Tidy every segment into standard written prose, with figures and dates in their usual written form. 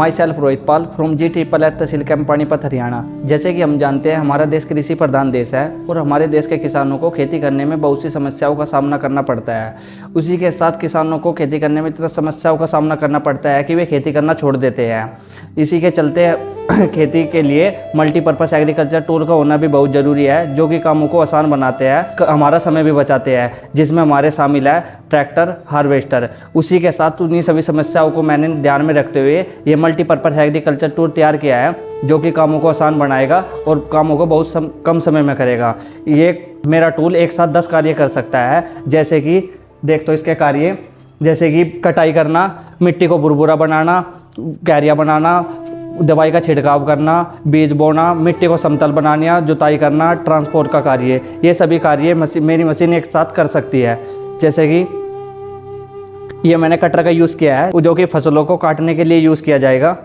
My self Rohit Pal from G triple H tehsil camp Panipat Haryana. जैसे कि हम जानते हैं हमारा देश कृषि प्रधान देश है और हमारे देश के किसानों को खेती करने में बहुत सी समस्याओं का सामना करना पड़ता है। उसी के साथ किसानों को खेती करने में इतना समस्याओं का सामना करना पड़ता है कि वे खेती करना छोड़ देते हैं। इसी के चलते खेती के लिए मल्टीपर्पज़ एग्रीकल्चर टूल का होना भी बहुत ज़रूरी है, जो कि कामों को आसान बनाते हैं, हमारा समय भी बचाते हैं, जिसमें हमारे शामिल है ट्रैक्टर, हार्वेस्टर। उसी के साथ उन्हीं सभी समस्याओं को मैंने ध्यान में रखते हुए ये मल्टीपर्पज़ एग्रीकल्चर टूल तैयार किया है, जो कि कामों को आसान बनाएगा और कामों को बहुत कम समय में करेगा। ये मेरा टूल एक साथ 10 कार्य कर सकता है। जैसे कि देख तो इसके कार्य, जैसे कि कटाई करना, मिट्टी को भुरभुरा बनाना, क्यारियाँ बनाना, दवाई का छिड़काव करना, बीज बोना, मिट्टी को समतल बनाना, जुताई करना, ट्रांसपोर्ट का कार्य, ये सभी कार्य मेरी मशीन एक साथ कर सकती है। जैसे कि ये मैंने कटर का यूज़ किया है, जो कि फसलों को काटने के लिए यूज़ किया जाएगा।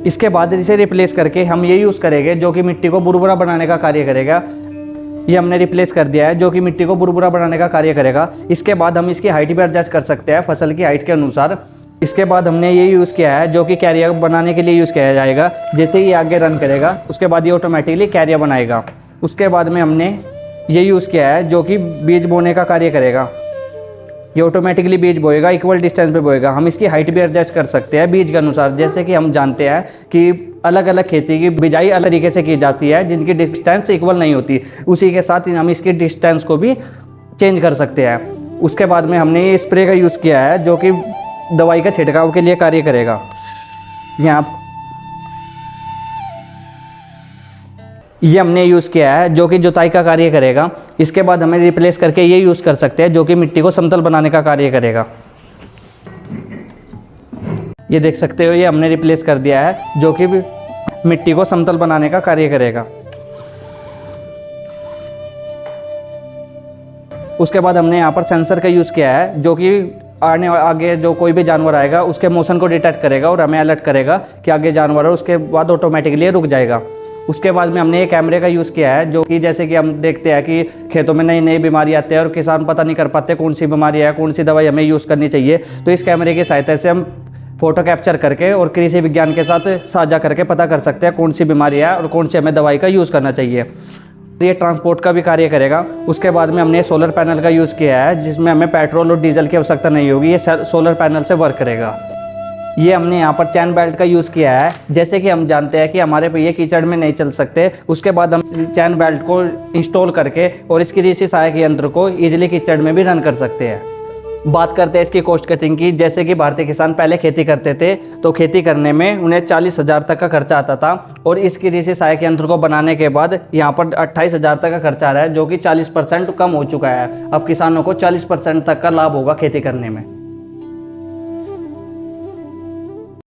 इसके बाद इसे रिप्लेस करके हम ये यूज़ करेंगे, जो कि मिट्टी को भुरभुरा बनाने का कार्य करेगा। ये हमने रिप्लेस कर दिया है, जो कि मिट्टी को भुरभुरा बनाने का कार्य करेगा। इसके बाद हम इसकी हाइट भी एडजस्ट कर सकते हैं फसल की हाइट के अनुसार। इसके बाद हमने ये यूज़ किया है, जो कि कैरियर बनाने के लिए यूज़ किया जाएगा। जैसे ही आगे रन करेगा उसके बाद ये ऑटोमेटिकली कैरियर बनाएगा। उसके बाद में हमने ये यूज़ किया है, जो कि बीज बोने का कार्य करेगा। ये ऑटोमेटिकली बीज बोएगा, इक्वल डिस्टेंस पे बोएगा। हम इसकी हाइट भी एडजस्ट कर सकते हैं बीज के अनुसार। जैसे कि हम जानते हैं कि अलग अलग खेती की बिजाई अलग तरीके से की जाती है, जिनकी डिस्टेंस इक्वल नहीं होती। उसी के साथ हम इसकी डिस्टेंस को भी चेंज कर सकते हैं। उसके बाद में हमने ये स्प्रे का यूज़ किया है, जो कि दवाई का छिड़काव के लिए कार्य करेगा। यहाँ ये हमने यूज़ किया है, जो कि जुताई का कार्य करेगा। इसके बाद हमें रिप्लेस करके ये यूज़ कर सकते हैं, जो कि मिट्टी को समतल बनाने का कार्य करेगा। ये देख सकते हो, ये हमने रिप्लेस कर दिया है, जो कि मिट्टी को समतल बनाने का कार्य करेगा। उसके बाद हमने यहाँ पर सेंसर का यूज़ किया है, जो कि आगे जो कोई भी जानवर आएगा उसके मोशन को डिटेक्ट करेगा और हमें अलर्ट करेगा कि आगे जानवर है। उसके बाद ऑटोमेटिकली रुक जाएगा। उसके बाद में हमने एक कैमरे का यूज़ किया है, जो कि जैसे कि हम देखते हैं कि खेतों में नई नई बीमारी आती है और किसान पता नहीं कर पाते कौन सी बीमारी है, कौन सी दवाई हमें यूज़ करनी चाहिए। तो इस कैमरे की सहायता से हम फ़ोटो कैप्चर करके और कृषि विज्ञान के साथ साझा करके पता कर सकते हैं कौन सी बीमारी है और कौन सी हमें दवाई का यूज़ करना चाहिए। तो ये ट्रांसपोर्ट का भी कार्य करेगा। उसके बाद में हमने सोलर पैनल का यूज़ किया है, जिसमें हमें पेट्रोल और डीजल की आवश्यकता नहीं होगी। ये सोलर पैनल से वर्क करेगा। ये हमने यहाँ पर चैन बेल्ट का यूज़ किया है। जैसे कि हम जानते हैं कि हमारे पहिए कीचड़ में नहीं चल सकते, उसके बाद हम चैन बेल्ट को इंस्टॉल करके और इसकी कृषि सहायक यंत्र को ईजिली कीचड़ में भी रन कर सकते हैं। बात करते हैं इसकी कॉस्ट कटिंग की। जैसे कि भारतीय किसान पहले खेती करते थे, तो खेती करने में उन्हें 40,000 तक का खर्चा आता था, और इस कृषि सहायक यंत्र को बनाने के बाद यहाँ पर 28,000 तक का खर्चा आ रहा है, जो कि 40% कम हो चुका है। अब किसानों को 40% तक का लाभ होगा खेती करने में।